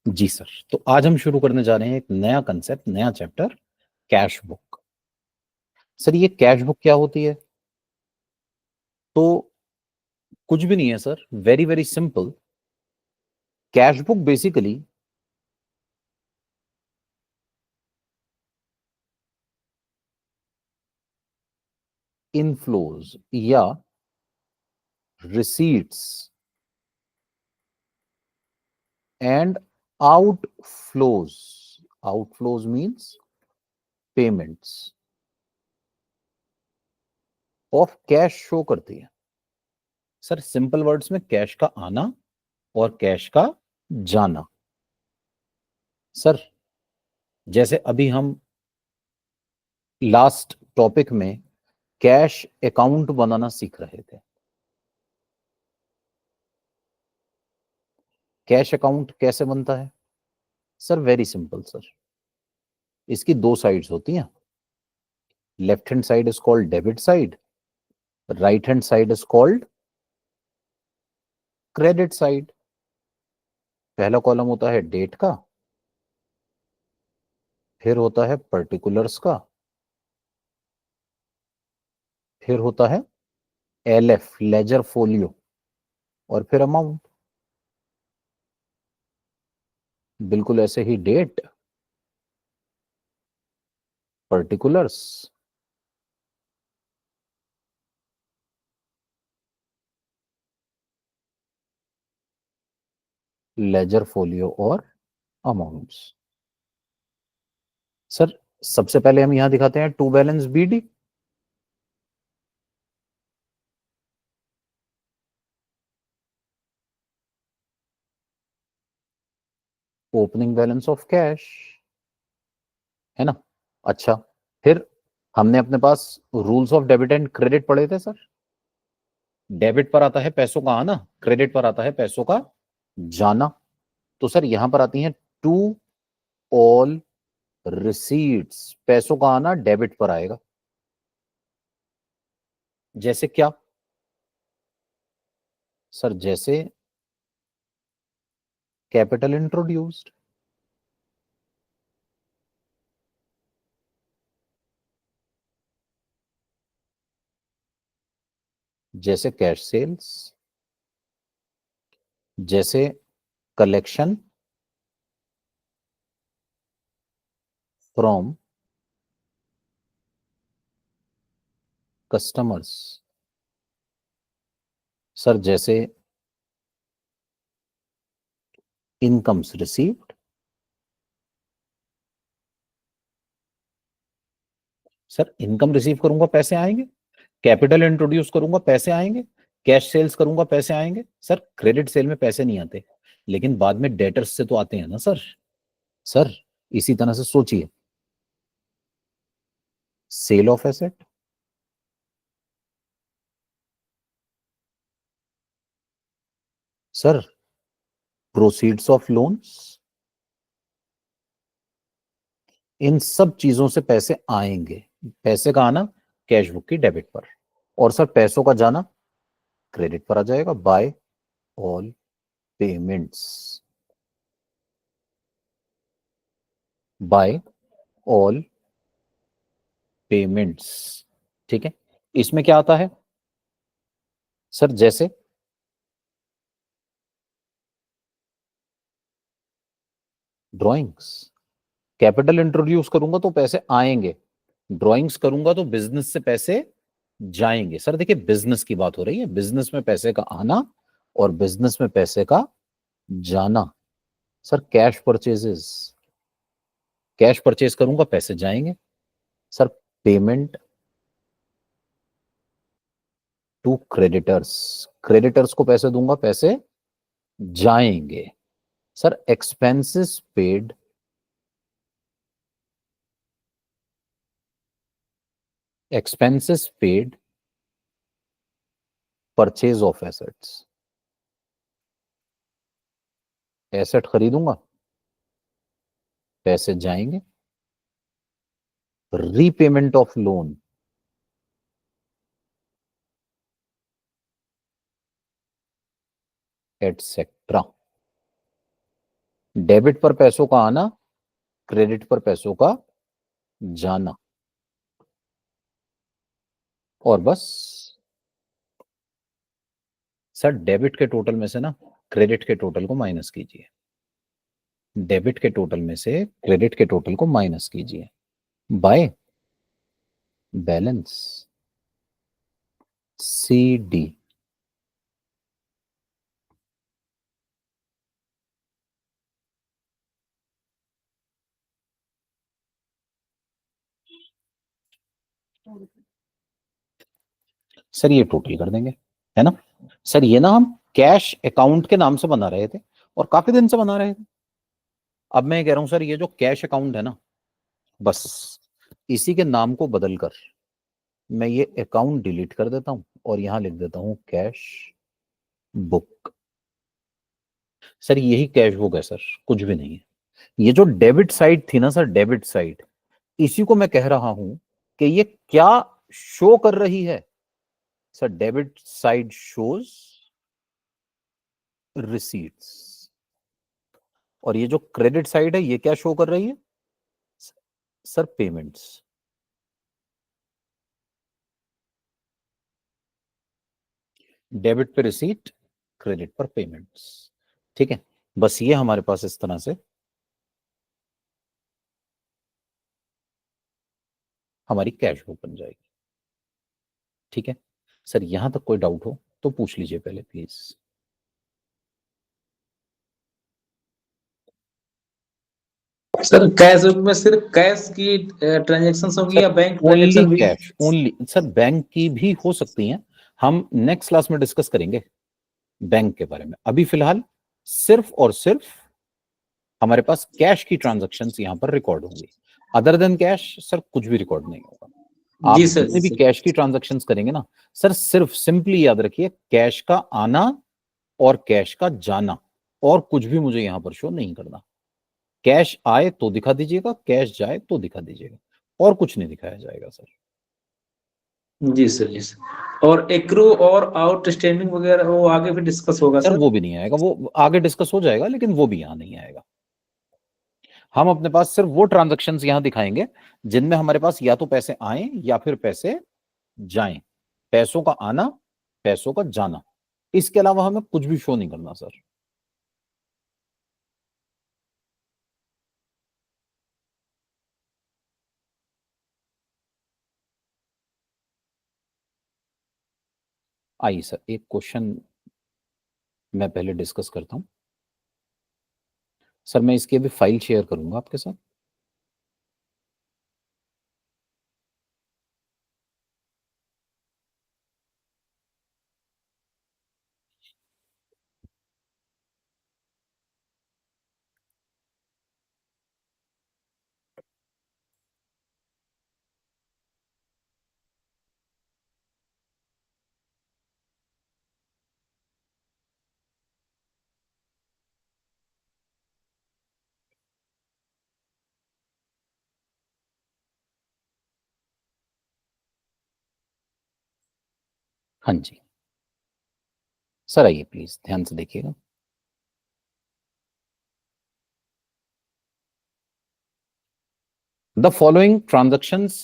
जी sir. तो आज हम शुरू करने जा रहे हैं एक नया कंसेप्ट, नया चैप्टर, कैश बुक। सर ये कैश बुक क्या होती है? तो कुछ भी नहीं है sir, very very simple. Cash book basically inflows या receipts and outflows, outflows means payments of cash show करती है। सर सिंपल वर्ड्स में कैश का आना और कैश का जाना। सर जैसे अभी हम लास्ट टॉपिक में कैश अकाउंट बनाना सीख रहे थे। कैश अकाउंट कैसे बनता है? Sir very simple sir. इसकी दो साइड्स होती हैं। Left hand side is called debit side, right hand side is called credit side. पहला कॉलम होता है डेट का, फिर होता है पर्टिकुलर्स का, फिर होता है एलएफ लेजर फोलियो, और फिर अमाउंट। बिल्कुल ऐसे ही डेट, पर्टिकुलर्स, लेजर फोलियो और अमाउंट्स। सर सबसे पहले हम यहां दिखाते हैं to balance BD. Opening balance of cash, है ना? अच्छा, फिर हमने अपने पास rules of debit and credit पढ़े थे सर। डेबिट पर आता है पैसों का आना, क्रेडिट पर आता है पैसों का जाना। तो सर यहां पर आती हैं टू ऑल रिसीट्स। पैसों का आना डेबिट पर आएगा। जैसे क्या? सर जैसे कैपिटल इंट्रोड्यूस्ड, जैसे कैश सेल्स, जैसे कलेक्शन फ्रॉम कस्टमर्स। सर जैसे incomes received. Sir income receive करूंगा पैसे आएंगे, कैपिटल इंट्रोड्यूस करूंगा पैसे आएंगे, कैश सेल्स करूंगा पैसे आएंगे। सर क्रेडिट सेल में पैसे नहीं आते, लेकिन बाद में डेटर्स से तो आते हैं ना सर। सर इसी तरह से सोचिए, sale of asset, sir proceeds of loans, इन सब चीजों से पैसे आएंगे। पैसे का आना कैश बुक की डेबिट पर, और सर पैसों का जाना क्रेडिट पर आ जाएगा by all payments, by all payments. ठीक है, इसमें क्या आता है? सर जैसे ड्राइंग्स, कैपिटल इंट्रोड्यूस करूंगा तो पैसे आएंगे, ड्राइंग्स करूंगा तो बिजनेस से पैसे जाएंगे। सर देखिए बिजनेस की बात हो रही है, बिजनेस में पैसे का आना और बिजनेस में पैसे का जाना। Sir cash purchases, cash purchase करूंगा पैसे जाएंगे। Sir payment to creditors, creditors को पैसे दूंगा पैसे जाएंगे। Sir expenses paid, expenses paid purchase of assets, asset खरीदूंगा पैसे जाएंगे। Repayment of loan, etcetera. Debit पर पैसों का आना, क्रेडिट पर पैसों का जाना, और बस। सर डेबिट के टोटल में से ना क्रेडिट के टोटल को माइनस कीजिए, डेबिट के टोटल में से क्रेडिट के टोटल को माइनस कीजिए by balance C D. Sir ये टोटल कर देंगे, है ना। सर ये ना हम कैश अकाउंट के नाम से बना रहे थे और काफी दिन से बना रहे थे। अब मैं कह रहा हूं सर ये जो कैश अकाउंट है ना, बस इसी के नाम को बदलकर मैं ये अकाउंट डिलीट कर देता हूं और यहां लिख देता हूं कैश बुक। सर यही कैश बुक है सर, कुछ भी नहीं है। ये जो डेबिट साइड थी ना सर, डेबिट साइड, इसी को मैं कह रहा हूं कि ये क्या शो कर रही है। Sir debit side shows receipts, और ये जो क्रेडिट साइड है ये क्या शो कर रही है सर, पेमेंट्स। डेबिट पे रिसीट, क्रेडिट पर पेमेंट्स, ठीक है। बस ये हमारे पास इस तरह से हमारी कैश बुक बन जाएगी, ठीक है। सर यहां तक कोई डाउट हो तो पूछ लीजिए पहले प्लीज। सर कैश बुक में सिर्फ कैश की ट्रांजेक्शन होगी या सर बैंक ओनली ट्रांजेक्शन भी? कैश, ओनली सर, बैंक की भी हो सकती हैं, हम नेक्स्ट क्लास में डिस्कस करेंगे बैंक के बारे में। अभी फिलहाल सिर्फ और सिर्फ हमारे पास कैश की ट्रांजैक्शंस यहां पर रिकॉर्ड होंगी, अदर देन कैश सर कुछ भी रिकॉर्ड नहीं होगा। आप जी सर, जितने भी कैश की ट्रांजैक्शंस करेंगे ना सर, सिर्फ सिंपली याद रखिए कैश का आना और कैश का जाना, और कुछ भी मुझे यहां पर शो नहीं करना। कैश आए तो दिखा दीजिएगा, कैश जाए तो दिखा दीजिएगा, और कुछ नहीं दिखाया जाएगा सर। जी सर, जी सर। और एक्रू और आउटस्टैंडिंग वगैरह वो आगे भी डिस्कस होगा सर सर? वो भी नहीं आएगा, वो आगे डिस्कस हो जाएगा, लेकिन वो भी यहां नहीं आएगा। हम अपने पास सिर्फ वो ट्रांजैक्शंस यहां दिखाएंगे जिनमें हमारे पास या तो पैसे आए या फिर पैसे जाएं, पैसों का आना, पैसों का जाना, इसके अलावा हमें कुछ भी शो नहीं करना सर। आइए सर एक क्वेश्चन मैं पहले डिस्कस करता हूं। सर मैं इसकी अभी फाइल शेयर करूंगा आपके साथ। हाँ जी सर, आइए प्लीज ध्यान से देखिएगा। The following transactions,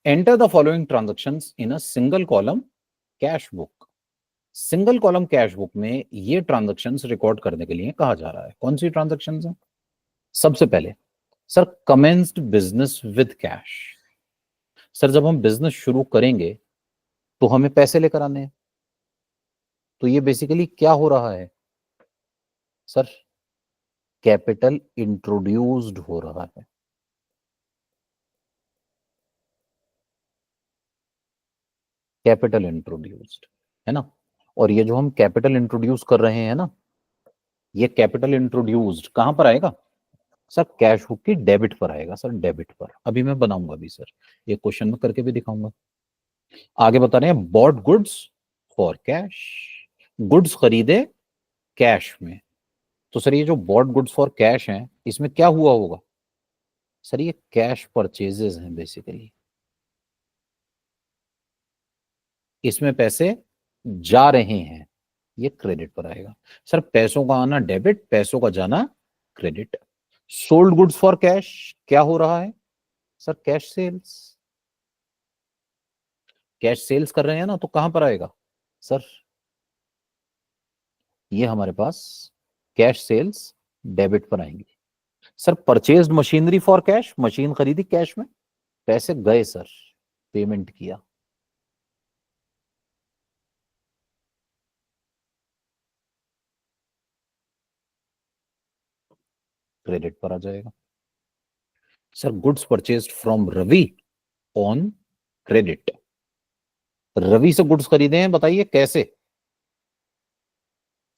enter the following transactions in a single column cash book. Single column cash book में ये ट्रांजैक्शंस रिकॉर्ड करने के लिए कहा जा रहा है। कौन सी ट्रांजैक्शंस है? सबसे पहले sir commenced business with cash. Sir जब हम बिजनेस शुरू करेंगे तो हमें पैसे लेकर आने हैं, तो ये बेसिकली क्या हो रहा है सर, कैपिटल इंट्रोड्यूस्ड हो रहा है। कैपिटल इंट्रोड्यूस्ड, है ना। और ये जो हम कैपिटल इंट्रोड्यूस कर रहे हैं ना, ये कैपिटल इंट्रोड्यूस्ड कहां पर आएगा सर, कैश बुक की डेबिट पर आएगा सर, डेबिट पर। अभी मैं बनाऊंगा भी सर, ये क्वेश्चन में करके भी दिखाऊंगा। आगे बता रहे हैं bought goods for cash, goods खरीदे कैश में। तो सर ये जो बॉट गुड्स फॉर कैश हैं, इसमें क्या हुआ होगा सर, ये कैश परचेजेस हैं बेसिकली, इसमें पैसे जा रहे हैं, ये क्रेडिट पर आएगा। सर पैसों का आना डेबिट, पैसों का जाना credit. Sold goods for cash क्या हो रहा है sir? Cash sales. Cash sales कर रहे हैं ना, तो कहां पर आएगा सर? ये हमारे पास कैश सेल्स डेबिट पर आएंगे। Sir purchased machinery for cash, machine खरीदी कैश में, पैसे गए सर, पेमेंट किया, क्रेडिट पर आ जाएगा। Sir goods purchased from Ravi on credit. Ravi से गुड्स खरीदे हैं, बताइए कैसे?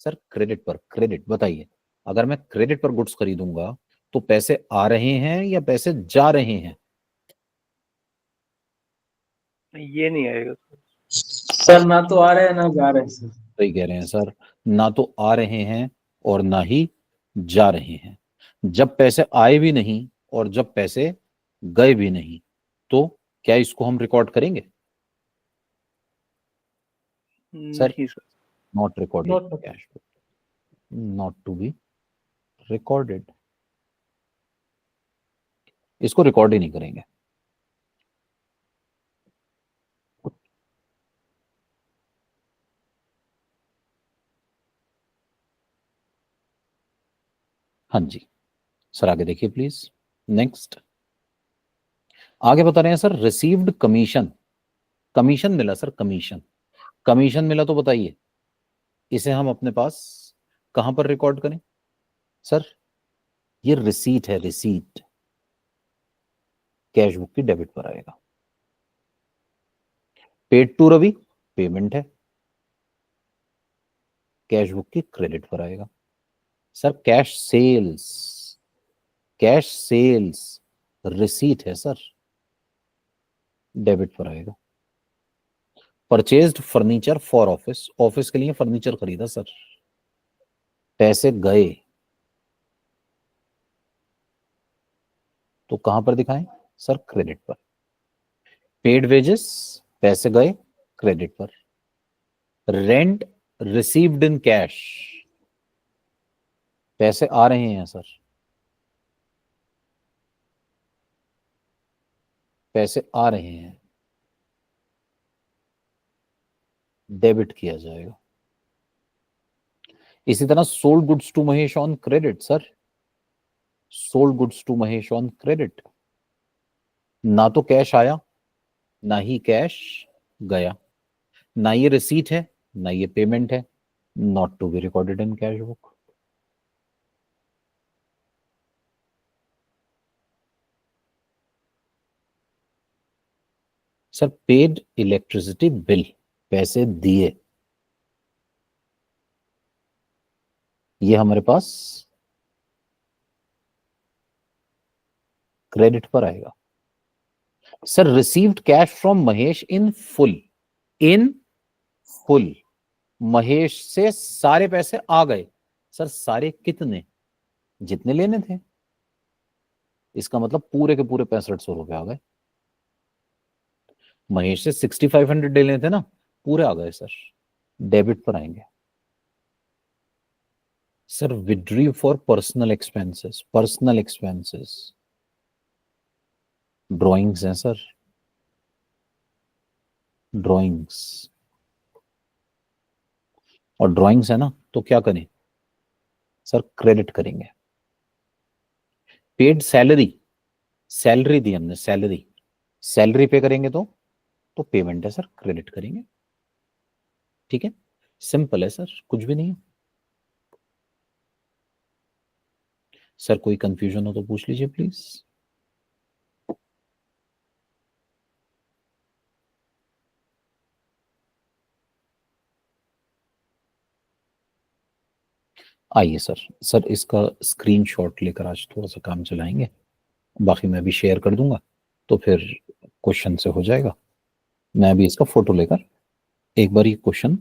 सर क्रेडिट पर। क्रेडिट बताइए, अगर मैं क्रेडिट पर गुड्स खरीदूंगा तो पैसे आ रहे हैं या पैसे जा रहे हैं? ये नहीं आएगा। सर ना तो आ रहे हैं ना जा रहे हैं सर। सही कह रहे हैं सर, ना तो आ रहे हैं और ना ही जा रहे हैं। जब पैसे आए भी नहीं और जब पैसे गए भी नहीं, तो क्या इसको हम रिकॉर्ड करेंगे सर? नहीं sir. Not recorded Not- cash, not to be recorded. इसको रिकॉर्ड ही नहीं करेंगे। हाँ जी सर, आगे देखिए प्लीज। नेक्स्ट आगे बता रहे हैं सर, रिसीव्ड कमीशन। कमीशन मिला सर, कमीशन। कमीशन मिला तो बताइए इसे हम अपने पास कहां पर रिकॉर्ड करें सर? ये रिसीट है, रिसीट, कैश बुक की डेबिट पर आएगा। पेड टू रवि, पेमेंट है, कैश बुक की क्रेडिट पर आएगा। Sir cash sales, cash sales receipt है सर, डेबिट पर आएगा। Purchased furniture for office, office के लिए फर्नीचर खरीदा सर, पैसे गए, तो कहां पर दिखाएं सर? क्रेडिट पर। पेड वेजेस, पैसे गए, क्रेडिट पर। रेंट रिसीव्ड इन कैश, पैसे आ रहे हैं सर, पैसे आ रहे हैं, डेबिट किया जाएगा। इसी तरह sold goods to Mahesh on credit sir, sold goods to Mahesh on credit. ना तो कैश आया, ना ही कैश गया, ना ये रिसीट है, ना ये पेमेंट है, not to be recorded in cash book. Sir paid electricity bill, पैसे दिए, ये हमारे पास क्रेडिट पर आएगा। Sir received cash from Mahesh in full, in full, Mahesh से सारे पैसे आ गए। सर सारे कितने? जितने लेने थे, इसका मतलब पूरे के पूरे 6500 रुपए आ गए। महेश से 6500 लेने थे ना, पूरे आ गए सर, डेबिट पर आएंगे। Sir withdrew for personal expenses, personal expenses drawings हैं सर, ड्राइंग्स, और ड्राइंग्स है ना, तो क्या करें सर? क्रेडिट करेंगे। पेड सैलरी, सैलरी दी हमने, सैलरी, सैलरी पे करेंगे तो पेमेंट है सर, क्रेडिट करेंगे। ठीक है, सिंपल है सर, कुछ भी नहीं है। सर कोई कंफ्यूजन हो तो पूछ लीजिए प्लीज। आइए सर, सर इसका स्क्रीनशॉट लेकर आज थोड़ा सा काम चलाएंगे, बाकी मैं भी शेयर कर दूंगा, तो फिर क्वेश्चन से हो जाएगा। मैं अभी इसका फोटो लेकर एक बार ये क्वेश्चन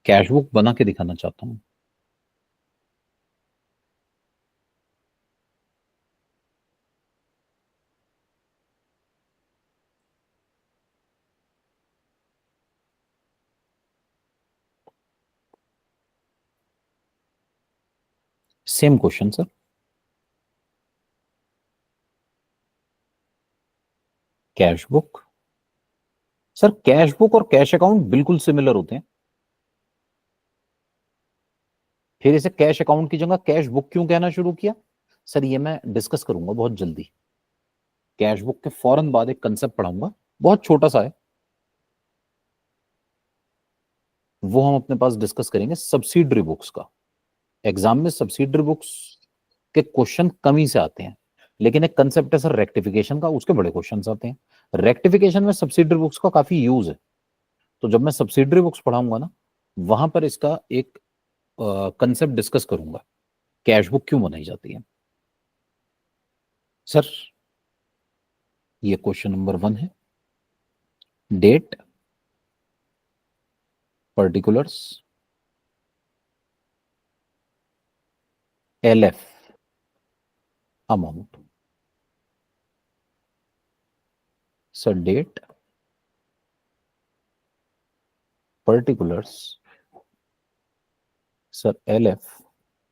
कैश बुक बना के दिखाना चाहता हूँ। Same question sir, cash book. Sir cash book और कैश अकाउंट बिल्कुल सिमिलर होते हैं, फिर इसे कैश अकाउंट की जगह कैश बुक क्यों कहना शुरू किया? सर ये मैं डिस्कस करूंगा बहुत जल्दी। कैश बुक के फौरन बाद एक कंसेप्ट पढ़ाऊंगा, बहुत छोटा सा है, वो हम अपने पास डिस्कस करेंगे सब्सिडरी बुक्स का। एग्जाम में सब्सिडरी बुक्स के क्वेश्चन कम ही से आते हैं, लेकिन एक कंसेप्ट है सर रेक्टिफिकेशन का, उसके बड़े क्वेश्चन आते हैं। रेक्टिफिकेशन में सब्सिडरी बुक्स का काफी यूज है, तो जब मैं सब्सिडरी बुक्स पढ़ाऊंगा ना, वहां पर इसका एक कंसेप्ट डिस्कस करूंगा, कैश बुक क्यों बनाई जाती है। सर ये क्वेश्चन नंबर 1 है, date, particulars, LF, amount. Sir date, particulars, sir LF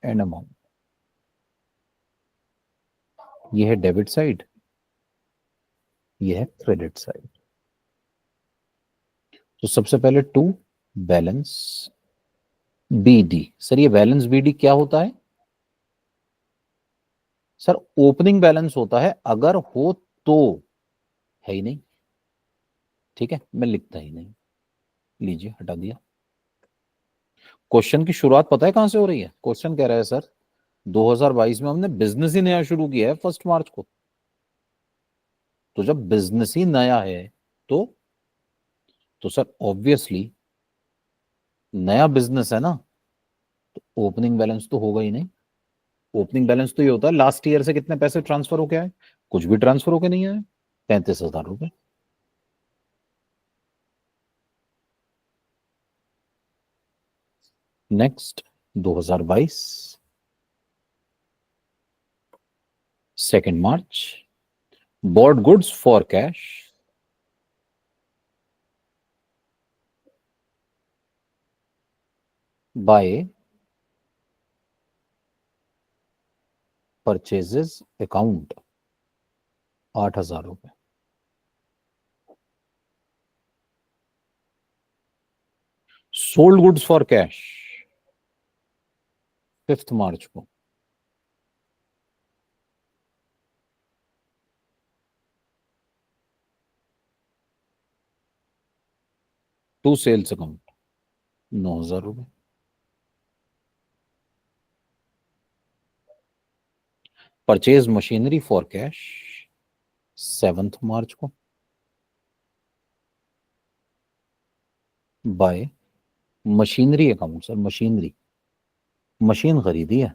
and amount. ये है डेबिट साइड, ये है क्रेडिट साइड। तो सबसे पहले टू बैलेंस BD। सर ये बैलेंस BD क्या होता है? सर ओपनिंग बैलेंस होता है, अगर हो तो, है ही नहीं, ठीक है, मैं लिखता ही नहीं, लीजिए हटा दिया। क्वेश्चन की शुरुआत पता है कहां से हो रही है? क्वेश्चन कह रहा है सर 2022 में हमने बिजनेस ही नया शुरू किया है 1 मार्च को। तो जब बिजनेस ही नया है तो सर ऑब्वियसली नया बिजनेस है ना, तो ओपनिंग बैलेंस तो होगा ही नहीं। ओपनिंग बैलेंस तो ये होता है लास्ट ईयर से कितने पैसे ट्रांसफर होके आए, कुछ भी ट्रांसफर होके नहीं आए, 35,000 रुपए। Next 2022 2 March, bought goods for cash by purchases account 8,000 रुपए। Sold goods for cash 5 March को टू सेल्स अकाउंट 9,000 रुपए। Purchase machinery for cash 7 March को by machinery account. Sir machinery, machine खरीदी है,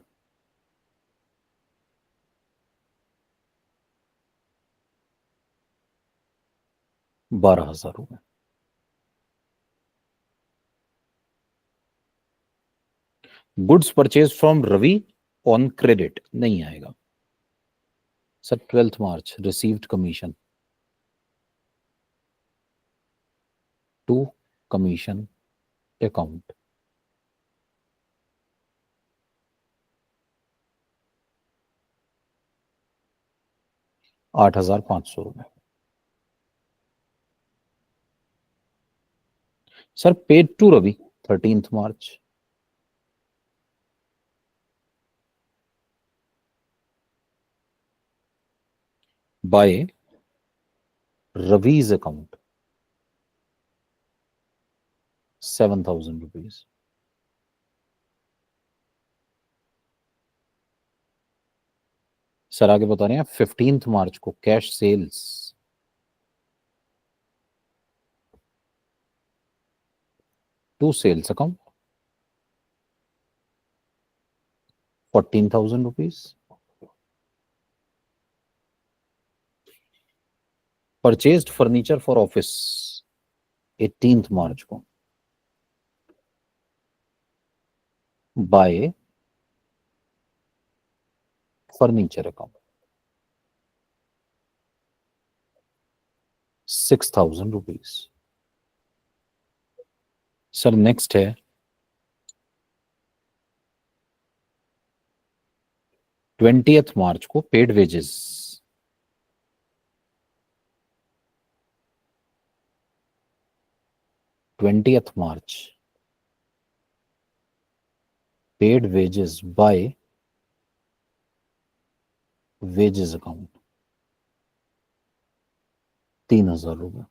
12,000 रुपए। Goods purchase from Ravi on credit नहीं आएगा। Sir 12 March received commission to commission account 8,500 रुपए। Sir paid to Ravi 13 March bye Ravi's account 7,000 rupees. Sir आगे बता रहे हैं 15 मार्च को cash sales to sales account 14,000 rupees. Purchased furniture for office 18 March को by furniture account 6,000 rupees. Sir next है 20 March को paid wages 20th March, paid wages by wages account 3,000 रुपए।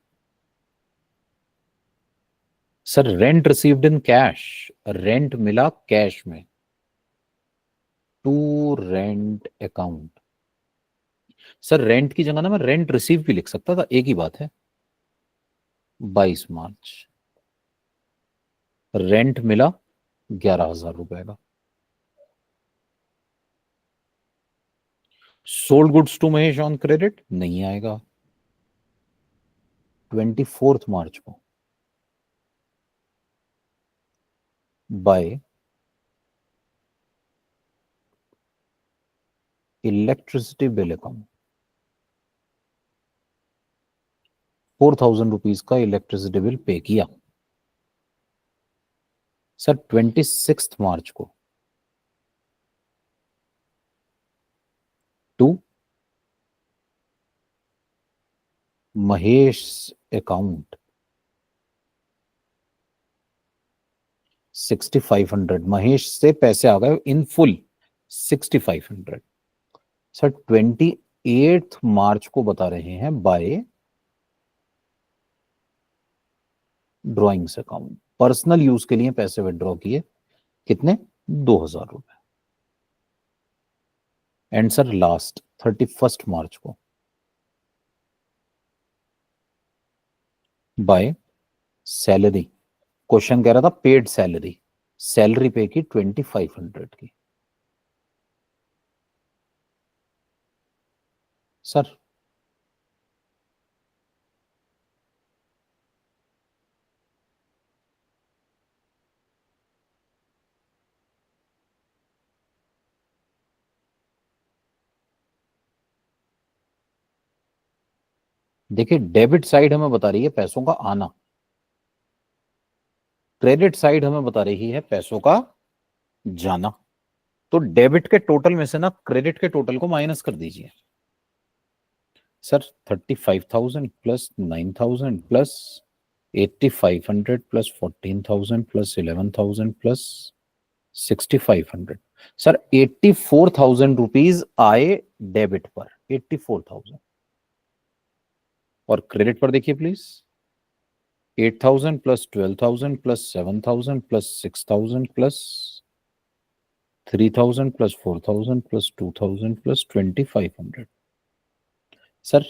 Sir rent received in cash, rent मिला cash में, to rent account. Sir rent की जगह ना मैं रेंट रिसीव भी लिख सकता था, एक ही बात है। 22 मार्च रेंट मिला 11,000 रुपए का। Sold goods to Mahesh on credit नहीं आएगा। 24 मार्च को by electricity bill account 4,000 rupees का इलेक्ट्रिसिटी बिल पे किया। सर 26 मार्च को टू महेश अकाउंट 6,500, महेश से पैसे आ गए इन फुल 6,500। सर 28 मार्च को बता रहे हैं by drawings account, personal use के लिए पैसे विड्रॉ किए, कितने? 2,000 रुपए। एंड सर लास्ट 31 मार्च को बाय सैलरी, क्वेश्चन कह रहा था पेड सैलरी, सैलरी पे की 2,500 की। सर देखिए डेबिट साइड हमें बता रही है पैसों का आना, क्रेडिट साइड हमें बता रही है पैसों का जाना। तो डेबिट के टोटल में से ना क्रेडिट के टोटल को माइनस कर दीजिए। Sir 35,000 plus 9,000 plus 8,500 plus 14,000 plus 11,000 plus 6,500। Sir 84,000 rupees आए डेबिट पर, 84,000। और क्रेडिट पर देखिए please, 8,000 plus 12,000 plus 7,000 plus 6,000 plus 3,000 plus 4,000 plus 2,000 plus 2,500। Sir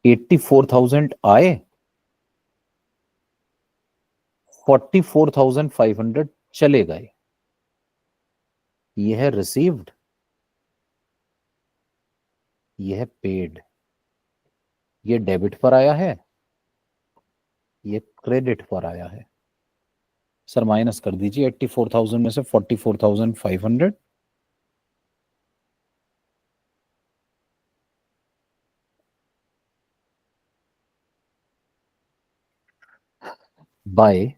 84,000 आए, 44,500 चले गए। यह है रिसीव्ड, यह है पेड। ये डेबिट पर आया है, ये क्रेडिट पर आया है। सर माइनस कर दीजिए 84,000 में से 44,500। By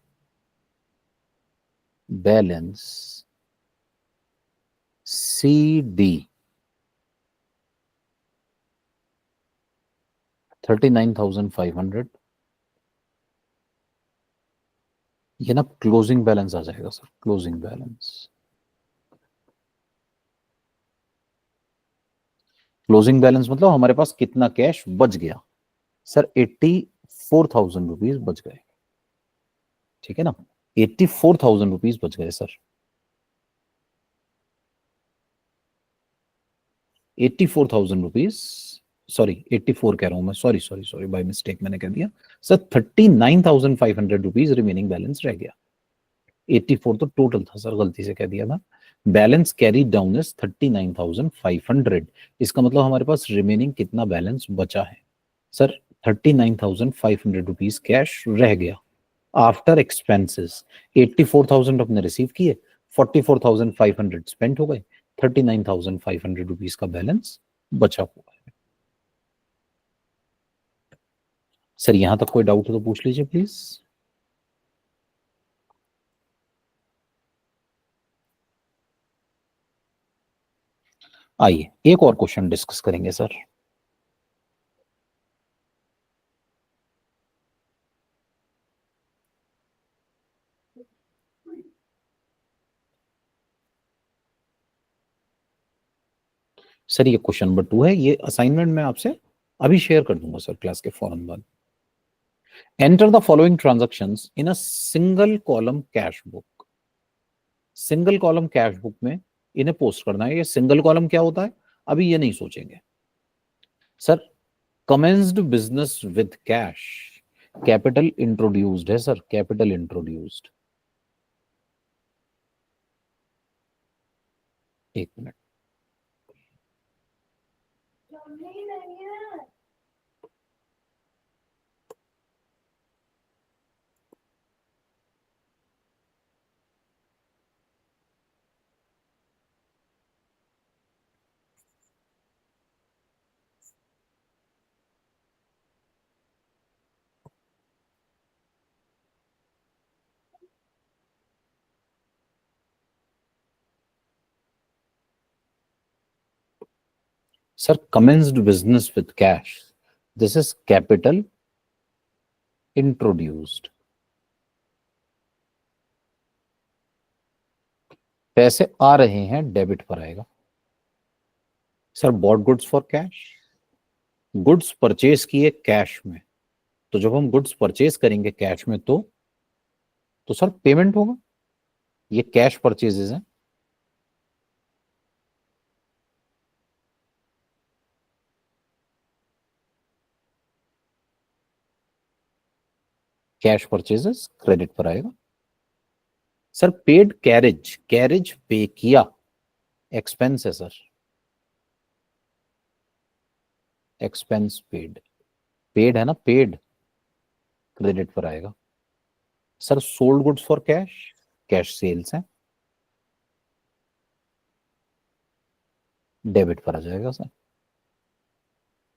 balance CD 39,500। ये ना क्लोजिंग बैलेंस आ जाएगा sir, closing balance. Closing balance मतलब हमारे पास कितना कैश बच गया। सर 84,000 रुपीज बच गए, ठीक है ना, 84,000 रुपीज बच गए सर। 84,000 रुपीज, सॉरी 84 कह रहा हूं मैं, sorry sorry sorry by mistake मैंने कह दिया। सर 39,500 रुपीज रिमेनिंग बैलेंस रह गया। 84 तो टोटल था सर, गलती से कह दिया था। Balance carry down is 39,500। इसका मतलब हमारे पास रिमेनिंग कितना बैलेंस बचा है? सर 39,500 रुपीज कैश रह गया आफ्टर एक्सपेंसेस। 84,000 अपने रिसीव किए, 44,500 स्पेंड हो गए, 39,500 रुपीज का बैलेंस बचा हुआ है। सर यहां तक कोई डाउट हो तो पूछ लीजिए प्लीज। आइए एक और क्वेश्चन डिस्कस करेंगे सर। सर ये क्वेश्चन नंबर 2 है, ये असाइनमेंट मैं आपसे अभी शेयर कर दूंगा सर क्लास के फौरन बाद। Enter the following transactions in a single column cash book. Single column cash book में इन्हें पोस्ट करना है। ये सिंगल कॉलम क्या होता है अभी ये नहीं सोचेंगे sir. Commenced business with cash, capital introduced है सर, कैपिटल इंट्रोड्यूस्ड। एक minute, sir commenced business with cash, this is capital introduced। पैसे आ रहे हैं डेबिट पर आएगा sir. Bought goods for cash, goods purchase किए कैश में, तो जब हम गुड्स परचेज करेंगे कैश में तो सर पेमेंट होगा। ये कैश परचेजेस हैं। कैश परचेजेस क्रेडिट पर आएगा सर। पेड कैरेज, कैरेज पे किया, एक्सपेंस है सर। एक्सपेंस पेड, पेड है ना, पेड क्रेडिट पर आएगा sir. Sold goods for cash, cash sales है, डेबिट पर आ जाएगा sir.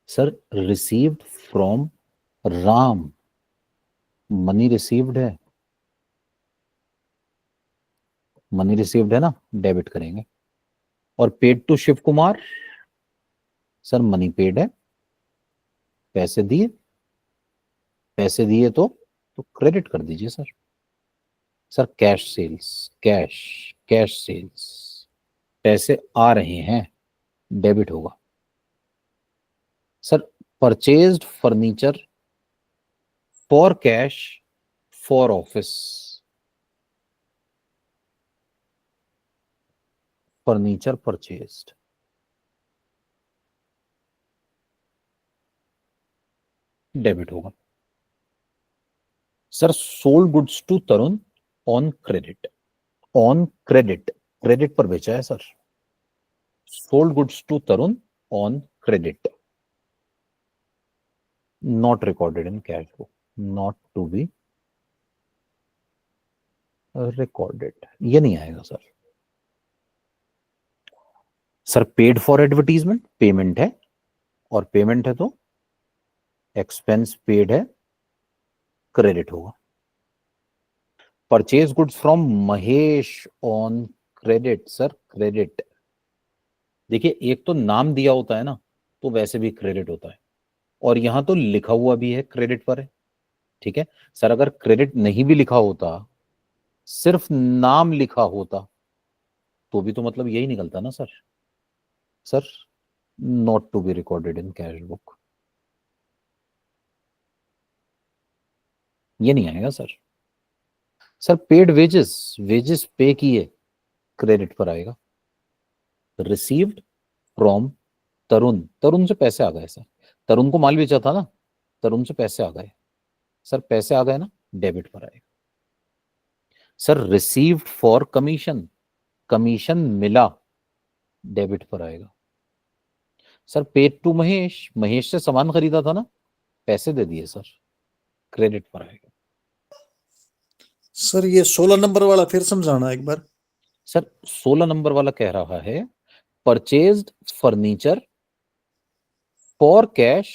Sir received from Ram, money received है, मनी रिसीव्ड है ना, डेबिट करेंगे। और paid to Shiv Kumar, sir money paid है, पैसे दिए, पैसे दिए तो क्रेडिट कर दीजिए sir. Sir cash sales, cash, cash sales, पैसे आ रहे हैं, डेबिट होगा sir. Purchased furniture for cash for office, furniture purchased, debit होगा sir. Sold goods to Tarun on credit, on credit, credit पर बेचा है sir. Sold goods to Tarun on credit, not recorded in cash book, not to be recorded, ये नहीं आएगा sir. Sir paid for advertisement, payment है, और payment है तो एक्सपेंस पेड है, क्रेडिट होगा। Purchase goods from Mahesh on credit, sir credit. देखिए एक तो नाम दिया होता है ना तो वैसे भी क्रेडिट होता है, और यहां तो लिखा हुआ भी है क्रेडिट पर है, ठीक है सर। अगर क्रेडिट नहीं भी लिखा होता, सिर्फ नाम लिखा होता तो भी तो मतलब यही निकलता ना sir. Sir not to be recorded in cash book, ये नहीं आएगा sir. Sir paid wages, wages pay किए, क्रेडिट पर आएगा। रिसीव्ड फ्रॉम तरुण, तरुण से पैसे आ गए सर, तरुण को माल बेचा था ना, तरुण से पैसे आ गए सर, पैसे आ गए ना, डेबिट पर आएगा sir. Received for commission, commission मिला, डेबिट पर आएगा sir. Paid to Mahesh, Mahesh से सामान खरीदा था ना, पैसे दे दिए सर, क्रेडिट पर आएगा सर। ये 16 नंबर वाला फिर समझाना एक बार। सर। 16 नंबर वाला कह रहा है purchased furniture for cash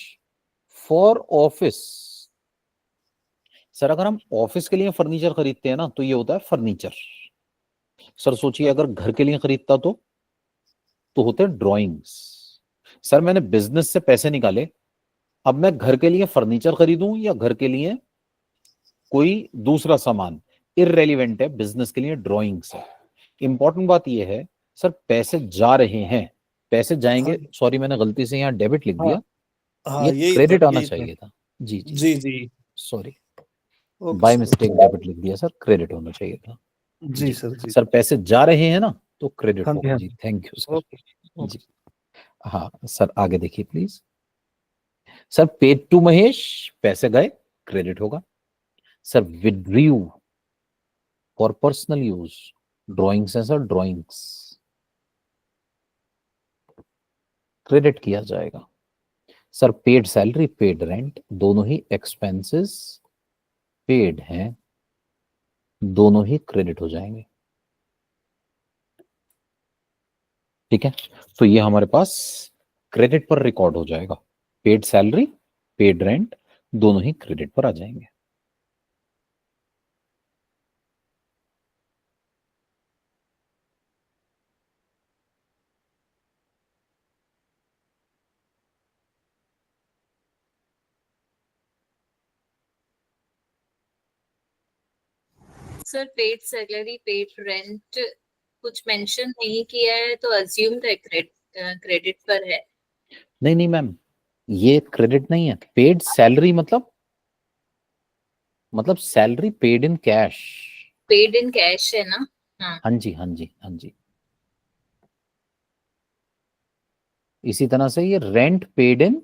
for office. Sir अगर हम ऑफिस के लिए फर्नीचर खरीदते हैं ना तो ये होता है फर्नीचर। सर सोचिए अगर घर के लिए खरीदता तो होते हैं ड्राइंग्स। सर मैंने बिजनेस से पैसे निकाले, अब मैं घर के लिए फर्नीचर खरीदूं या घर के लिए कोई दूसरा सामान, इररेलेवेंट है, बिजनेस के लिए ड्राइंग्स है। इंपॉर्टेंट बात यह है सर पैसे जा रहे हैं पैसे जाएंगे, हाँ सॉरी मैंने गलती से यहाँ डेबिट लिख हाँ दिया, हाँ, ये यही क्रेडिट था आना यही था। चाहिए था। जी जी जी जी। Sorry, okay bye sir, mistake debit लिख दिया सर, क्रेडिट होना चाहिए था। जी जी सर जी। सर, पैसे जा रहे हैं ना तो क्रेडिट हाँ जी होगा हाँ जी, जी। Thank you sir. ओके जी ओके। हाँ सर, आगे देखिए please. Sir paid to Mahesh, पैसे गए, क्रेडिट होगा। Sir withdrew for personal use, drawings है सर, ड्राइंग्स, क्रेडिट किया जाएगा। Sir paid salary, paid rent, दोनों ही एक्सपेंसेस पेड हैं, दोनों ही क्रेडिट हो जाएंगे। ठीक है, तो ये हमारे पास क्रेडिट पर रिकॉर्ड हो जाएगा। पेड सैलरी, पेड रेंट, दोनों ही क्रेडिट पर आ जाएंगे। Sir paid salary paid rent कुछ मेंशन नहीं किया है तो अज्यूम क्रेडिट पर है। नहीं नहीं मैम, ये क्रेडिट नहीं है। पेड सैलरी मतलब salary paid in cash. Paid in cash है ना। हाँ हाँ जी हाँ जी हाँ जी। इसी तरह से ये rent paid in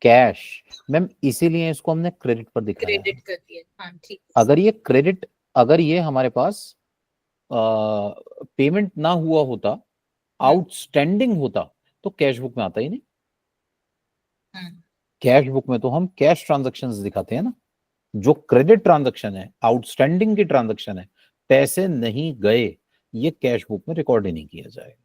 cash, ma'am इसीलिए इसको हमने क्रेडिट पर दिखाया है। क्रेडिट कर दिया। हाँ ठीक है अगर ये क्रेडिट, अगर ये हमारे पास पेमेंट ना हुआ होता, आउटस्टैंडिंग होता, तो कैश बुक में आता ही नहीं। कैश बुक में तो हम कैश ट्रांजैक्शंस दिखाते हैं ना। जो क्रेडिट ट्रांजैक्शन है, आउटस्टैंडिंग की ट्रांजैक्शन है, पैसे नहीं गए, ये कैश बुक में रिकॉर्ड ही नहीं किया जाएगा।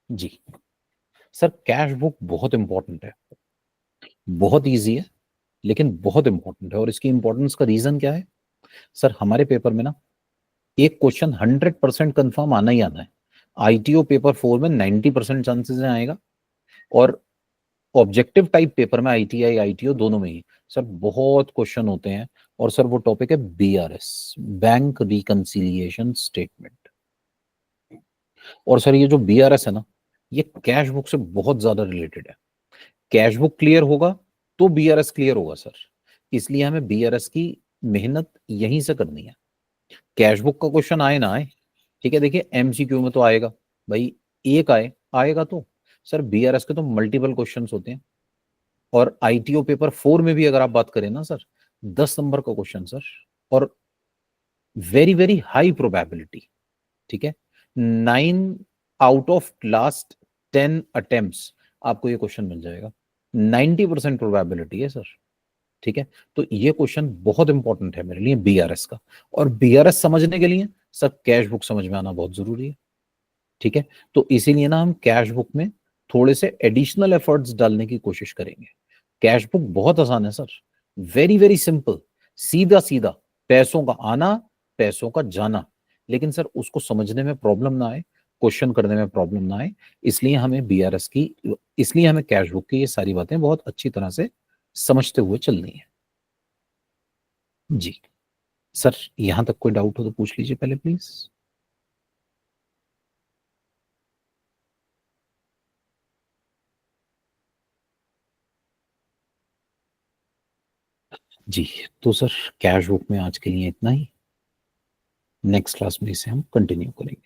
जी सर, कैश बुक बहुत इंपॉर्टेंट है, बहुत इजी है, लेकिन बहुत इंपॉर्टेंट है। और इसकी इंपॉर्टेंस का रीजन क्या है सर? हमारे पेपर में ना एक क्वेश्चन 100% कंफर्म आना ही आना है। आईटीओ पेपर 4 में 90% चांसेस आएगा, और ऑब्जेक्टिव टाइप पेपर में आईटीआई आईटीओ दोनों में ही सर बहुत क्वेश्चन होते हैं। और सर वो टॉपिक है बीआरएस, बैंक रिकंसिलिएशन स्टेटमेंट। और सर ये जो बीआरएस है ना, ये कैश बुक से बहुत ज्यादा रिलेटेड है। कैश बुक क्लियर होगा तो बीआरएस क्लियर होगा सर, इसलिए हमें बीआरएस की मेहनत यहीं से करनी है। कैश बुक का क्वेश्चन आए ना आए, ठीक है, देखिए एमसीक्यू में तो आएगा भाई, एक आएगा तो सर बीआरएस के तो मल्टीपल क्वेश्चंस होते हैं। और आईटीओ पेपर 4 में भी अगर आप बात करें ना सर, 10 नंबर का क्वेश्चन सर, और वेरी वेरी हाई प्रोबेबिलिटी। ठीक है, 9 आउट ऑफ लास्ट 10 अटेम्प्ट्स आपको ये क्वेश्चन मिल जाएगा, 90% प्रोबेबिलिटी है सर। ठीक है, तो ये क्वेश्चन बहुत इंपॉर्टेंट है मेरे लिए बीआरएस का। और बीआरएस समझने के लिए सर कैश बुक समझ में आना बहुत जरूरी है। ठीक है, तो इसीलिए ना हम कैश बुक में थोड़े से एडिशनल एफर्ट्स डालने की कोशिश करेंगे। कैश बुक बहुत आसान है सर, वेरी वेरी सिंपल, सीधा सीधा, पैसों का आना, पैसों का जाना। लेकिन सर उसको समझने में प्रॉब्लम ना आए, क्वेश्चन करने में प्रॉब्लम ना आए, इसलिए हमें बीआरएस की, इसलिए हमें कैश बुक की ये सारी बातें बहुत अच्छी तरह से समझते हुए चलनी है। जी सर, यहां तक कोई डाउट हो तो पूछ लीजिए पहले प्लीज। जी, तो सर कैश बुक में आज के लिए इतना ही, नेक्स्ट क्लास में इसे हम कंटिन्यू करेंगे।